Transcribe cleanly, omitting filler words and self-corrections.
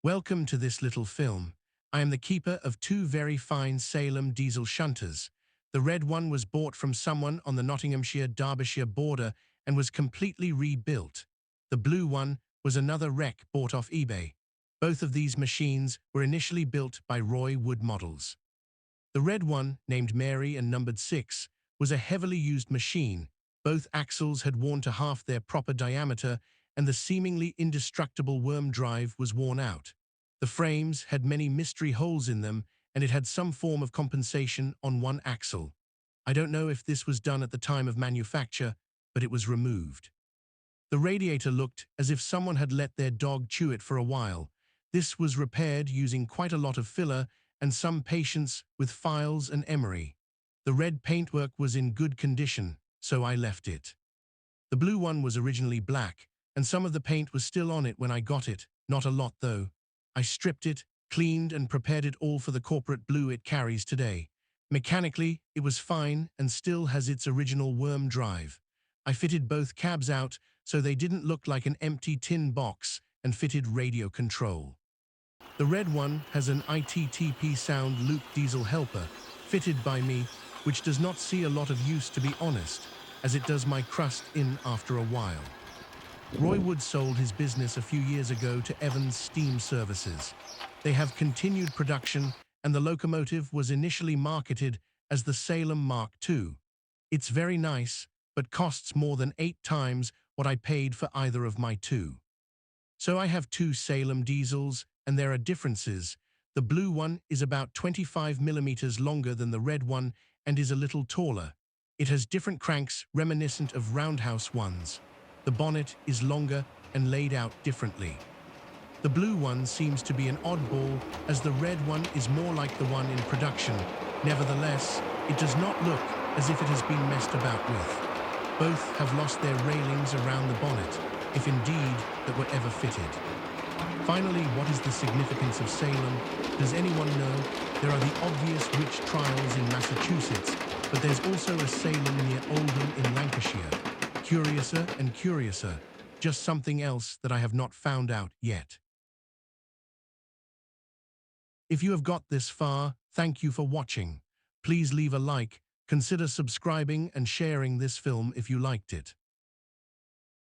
Welcome to this little film. I am the keeper of two very fine Salem diesel shunters. The red one was bought from someone on the Nottinghamshire-Derbyshire border and was completely rebuilt. The blue one was another wreck bought off eBay. Both of these machines were initially built by Roy Wood Models. The red one, named Mary and numbered 6, was a heavily used machine. Both axles had worn to half their proper diameter, and the seemingly indestructible worm drive was worn out. The frames had many mystery holes in them, and it had some form of compensation on one axle. I don't know if this was done at the time of manufacture, but it was removed. The radiator looked as if someone had let their dog chew it for a while. This was repaired using quite a lot of filler and some patience with files and emery. The red paintwork was in good condition, so I left it. The blue one was originally black, and some of the paint was still on it when I got it, not a lot though. I stripped it, cleaned and prepared it all for the corporate blue it carries today. Mechanically, it was fine and still has its original worm drive. I fitted both cabs out so they didn't look like an empty tin box and fitted radio control. The red one has an ITTP sound loop diesel helper, fitted by me, which does not see a lot of use to be honest, as it does my crust in after a while. Roy Wood sold his business a few years ago to Evans Steam Services. They have continued production, and the locomotive was initially marketed as the Salem Mark II. It's very nice, but costs more than 8 times what I paid for either of my two. So I have two Salem diesels, and there are differences. The blue one is about 25 millimeters longer than the red one and is a little taller. It has different cranks reminiscent of roundhouse ones. The bonnet is longer and laid out differently. The blue one seems to be an oddball, as the red one is more like the one in production. Nevertheless, it does not look as if it has been messed about with. Both have lost their railings around the bonnet, if indeed that were ever fitted. Finally, what is the significance of Salem? Does anyone know? There are the obvious witch trials in Massachusetts, but there's also a Salem near Oldham in Lancashire. Curiouser and curiouser, just something else that I have not found out yet. If you have got this far, thank you for watching. Please leave a like, consider subscribing and sharing this film if you liked it.